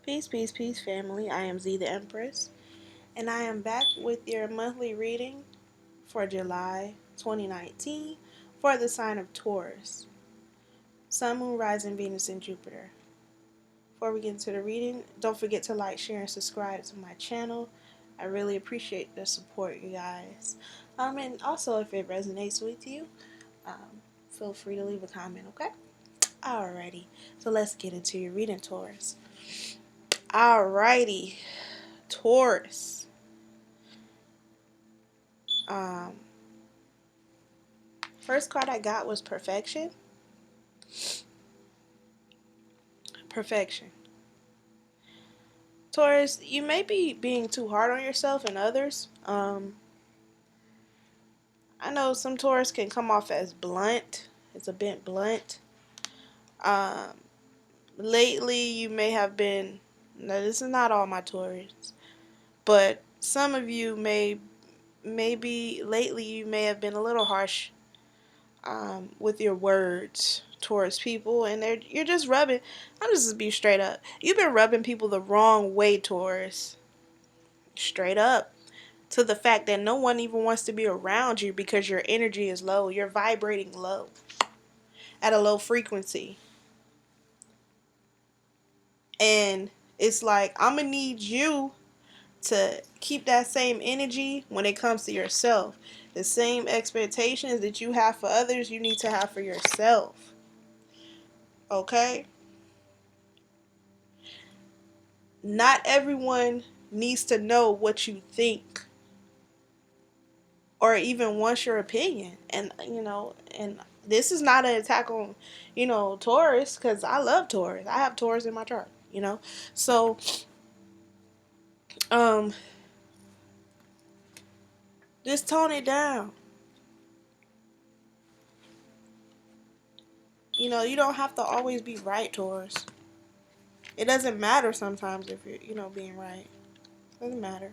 Peace, peace, peace, family. I am Z the Empress, and I am back with your monthly reading for July 2019 for the sign of Taurus, Sun, Moon, Rising, Venus, and Jupiter. Before we get into the reading, don't forget to like, share, and subscribe to my channel. I really appreciate the support, you guys. And also, if it resonates with you, feel free to leave a comment, okay? Alrighty, so let's get into your reading, Taurus. Alrighty, Taurus. Um, First card I got was perfection. Perfection. Taurus, you may be being too hard on yourself and others. I know some Taurus can come off as blunt. It's a bit blunt. Um, Lately you may have been. No, this is not all my Taurus, but some of you maybe lately you may have been a little harsh with your words towards people, and you're just rubbing. I'm just be straight up. You've been rubbing people the wrong way, Taurus. Straight up, to the fact that no one even wants to be around you because your energy is low. You're vibrating low, at a low frequency, and it's like I'm gonna need you to keep that same energy when it comes to yourself. The same expectations that you have for others, you need to have for yourself. Okay? Not everyone needs to know what you think or even wants your opinion. And this is not an attack on, Taurus, because I love Taurus. I have Taurus in my chart. So, um, just tone it down. You don't have to always be right, Taurus. It doesn't matter sometimes if you're, being right. It doesn't matter.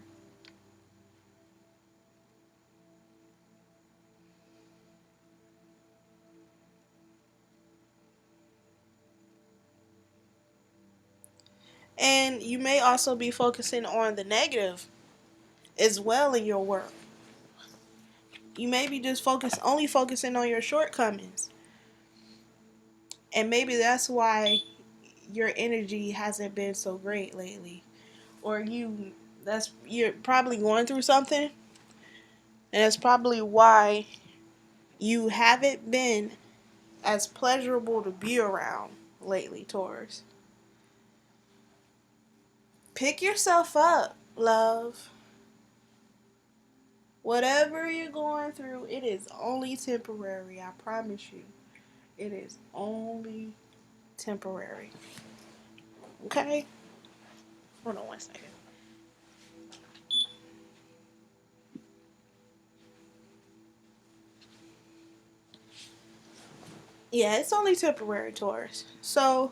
And you may also be focusing on the negative as well in your work. You may be just only focusing on your shortcomings. And maybe that's why your energy hasn't been so great lately. Or you're probably going through something, and that's probably why you haven't been as pleasurable to be around lately, Taurus. Pick yourself up, love. Whatever you're going through, it is only temporary. I promise you. It is only temporary. Okay? Hold on one second. Yeah, it's only temporary, Taurus. So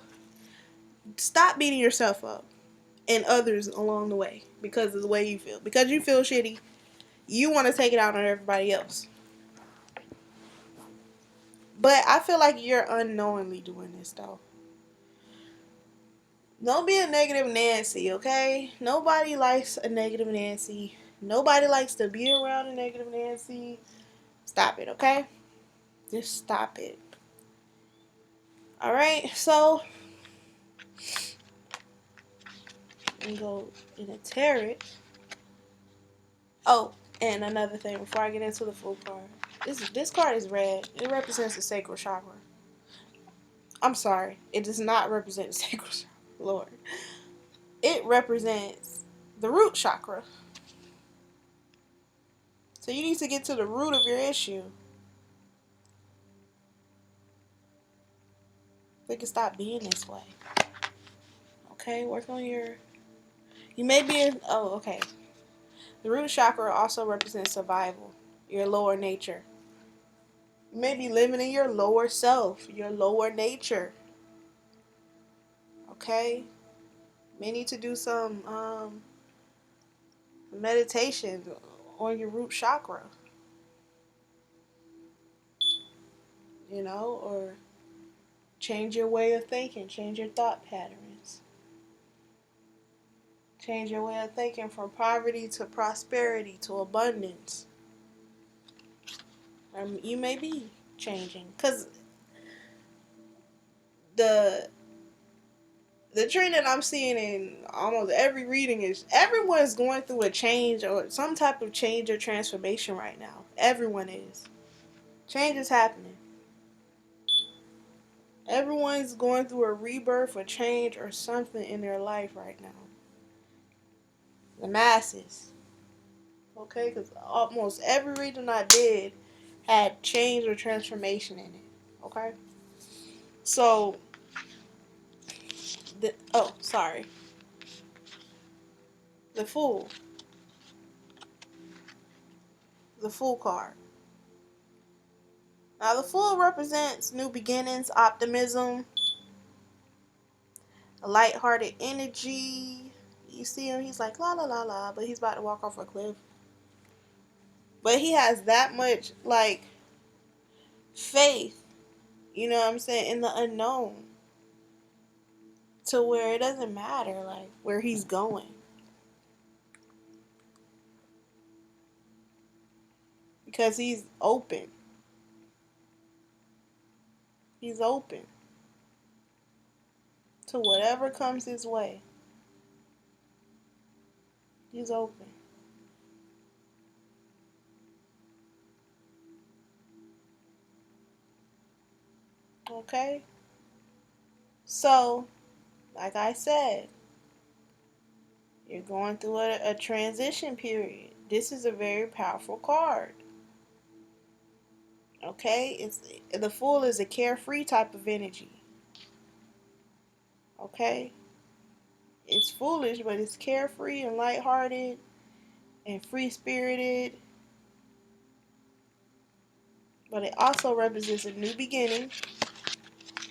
stop beating yourself up and others along the way because of the way you feel. Because you feel shitty, you want to take it out on everybody else. But I feel like you're unknowingly doing this, though. Don't be a negative Nancy, okay? Nobody likes a negative Nancy. Nobody likes to be around a negative Nancy. Stop it, okay? Just stop it. Alright, so I'm go in a tarot. Oh, and another thing before I get into the full card. This card is red. It represents the sacral chakra. I'm sorry. It does not represent the sacral chakra. Lord. It represents the root chakra. So you need to get to the root of your issue. They can stop being this way. Okay, work on your. You may be in. Oh, okay. The root chakra also represents survival, your lower nature. You may be living in your lower self, your lower nature. Okay? You may need to do some meditation on your root chakra. Or change your way of thinking, change your thought patterns. Change your way of thinking from poverty to prosperity to abundance. You may be changing. Because the the trend that I'm seeing in almost every reading is everyone's going through a change or some type of change or transformation right now. Everyone is. Change is happening. Everyone's going through a rebirth or change or something in their life right now. The masses. Okay? Because almost every reading I did had change or transformation in it. Okay? So, sorry. The Fool. The Fool card. Now, the Fool represents new beginnings, optimism, a lighthearted energy. You see him, he's like, la la la la, but he's about to walk off a cliff. But he has that much, like, faith, you know what I'm saying, in the unknown. To where it doesn't matter, like, where he's going. Because he's open. He's open to whatever comes his way. He's open. Okay? So, like I said, you're going through a transition period. This is a very powerful card. Okay? The Fool is a carefree type of energy. Okay? It's foolish, but it's carefree and lighthearted and free-spirited. But it also represents a new beginning,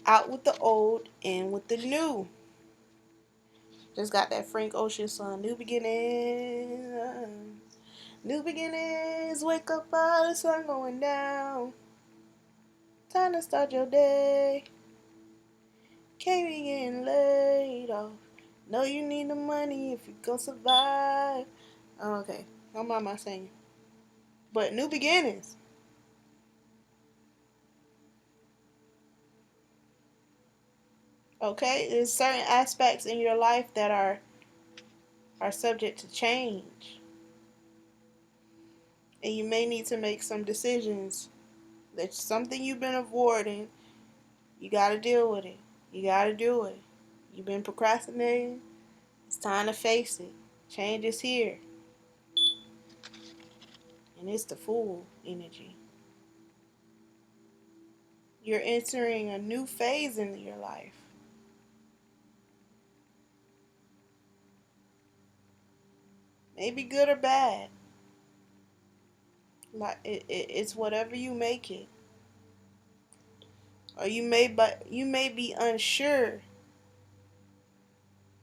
out with the old, in with the new. Just got that Frank Ocean song, New Beginnings. New beginnings, wake up while the sun going down. Time to start your day. Can't be getting laid off. Know you need the money if you gon' survive. Oh, okay, don't mind my singing. But new beginnings. Okay, there's certain aspects in your life that are subject to change. And you may need to make some decisions. That's something you've been avoiding. You gotta deal with it. You gotta do it. You've been procrastinating. It's time to face it. Change is here. And it's the Fool energy. You're entering a new phase in your life. Maybe good or bad. Like it's whatever you make it. Or you may be unsure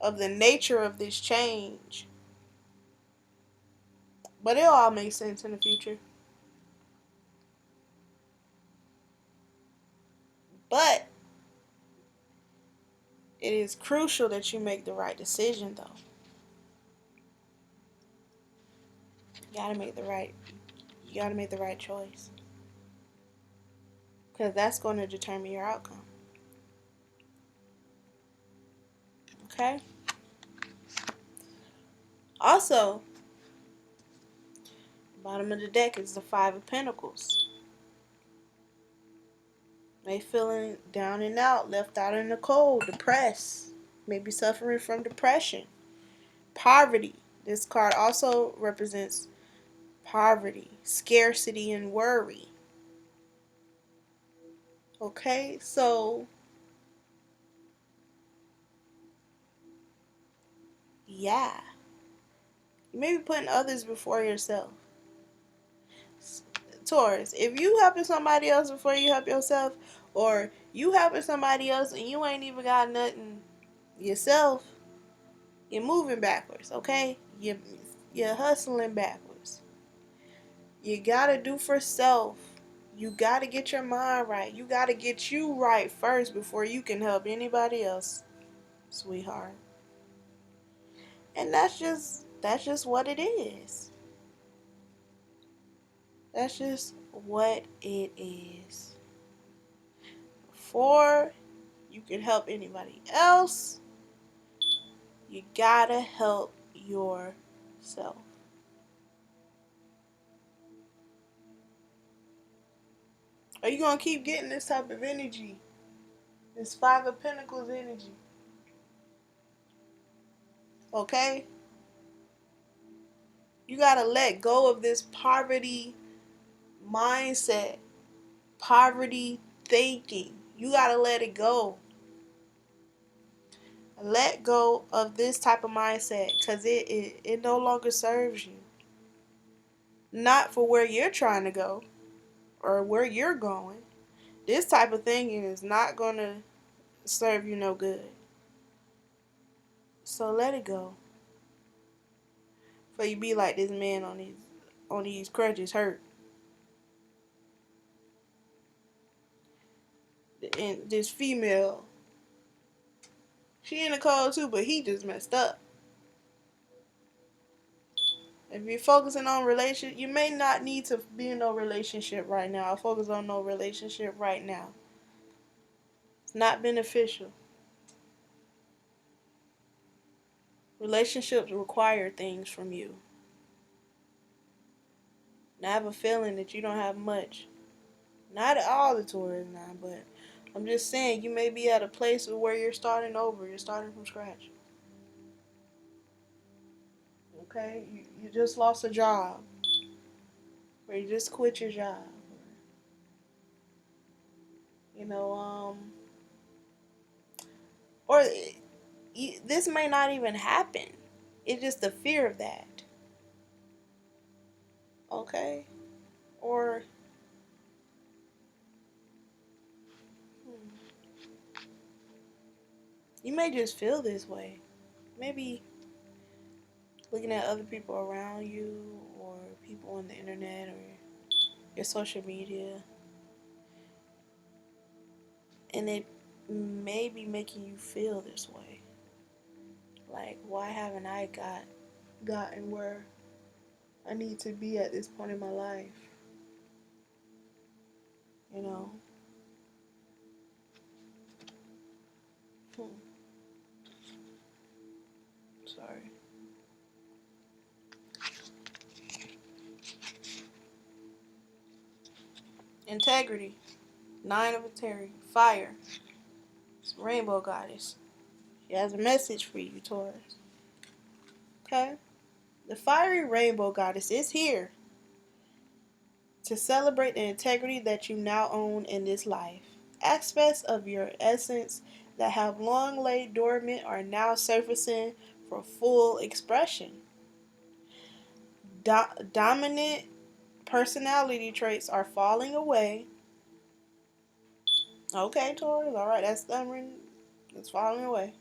of the nature of this change. But it'll all make sense in the future. But it is crucial that you make the right decision though. You gotta make the right choice. Because that's going to determine your outcome. Okay? Also, bottom of the deck is the Five of Pentacles. May feeling down and out, left out in the cold, depressed. Maybe suffering from depression. Poverty. This card also represents poverty, scarcity, and worry. Okay? So, yeah. You may be putting others before yourself. Taurus, if you helping somebody else before you help yourself, or you helping somebody else and you ain't even got nothing yourself, you're moving backwards, okay? You're hustling backwards. You gotta do for self. You gotta get your mind right. You gotta get you right first before you can help anybody else, sweetheart. And that's just what it is. That's just what it is. Before you can help anybody else, you gotta help yourself. Are you gonna keep getting this type of energy? This Five of Pentacles energy. Okay? You gotta let go of this poverty mindset, poverty thinking. You gotta let it go. Let go of this type of mindset because it no longer serves you. Not for where you're trying to go or where you're going. This type of thinking is not going to serve you no good. So let it go. For you be like this man on these crutches hurt. And this female, she in the cold too, but he just messed up. If you're focusing on relationship, you may not need to be in no relationship right now. Focus on no relationship right now. It's not beneficial. Relationships require things from you. And I have a feeling that you don't have much. Not all the Taurus now, but I'm just saying you may be at a place where you're starting over. You're starting from scratch. Okay? You just lost a job. Or you just quit your job. You know, or this may not even happen. It's just the fear of that. Okay? Or you may just feel this way. Maybe looking at other people around you or people on the internet or your social media, and it may be making you feel this way. Like, why haven't I gotten where I need to be at this point in my life? You know? Sorry. Integrity. Nine of Integrity. Fire. It's Rainbow Goddess. She has a message for you, Taurus. Okay? The fiery Rainbow Goddess is here to celebrate the integrity that you now own in this life. Aspects of your essence that have long laid dormant are now surfacing for full expression. Dominant personality traits are falling away. Okay, Taurus. All right, that's stubborn. It's falling away.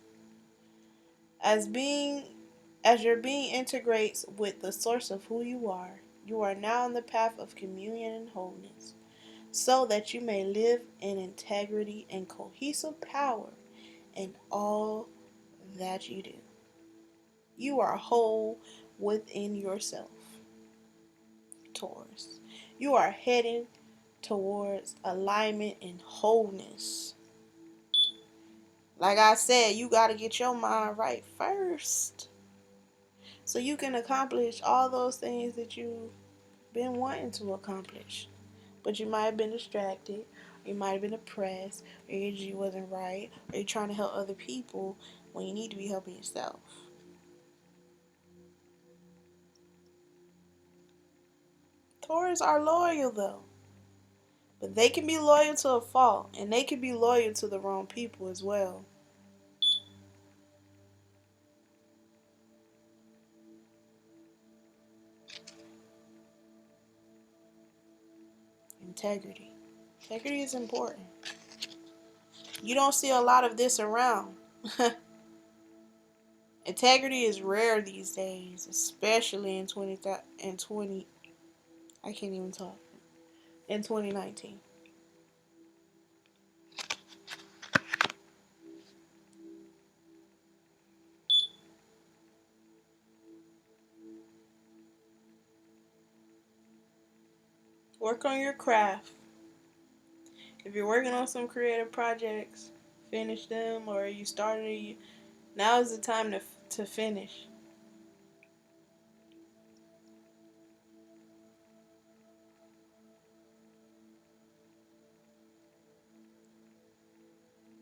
As your being integrates with the source of who you are now on the path of communion and wholeness, so that you may live in integrity and cohesive power in all that you do. You are whole within yourself, Taurus. You are heading towards alignment and wholeness. Like I said, you got to get your mind right first so you can accomplish all those things that you've been wanting to accomplish. But you might have been distracted, or you might have been depressed, or your energy wasn't right, or you're trying to help other people when you need to be helping yourself. Taurus are loyal though. But they can be loyal to a fault, and they can be loyal to the wrong people as well. Integrity. Integrity is important. You don't see a lot of this around. Integrity is rare these days, especially in 20 I can't even talk. In 2019. Work on your craft. If you're working on some creative projects, finish them, or you started, now is the time to finish.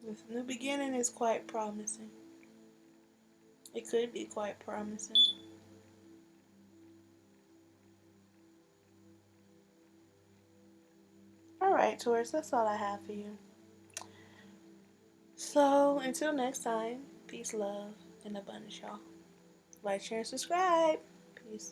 This new beginning is quite promising. It could be quite promising. Alright, Taurus, that's all I have for you. So, until next time, peace, love, and abundance, y'all. Like, share, and subscribe. Peace.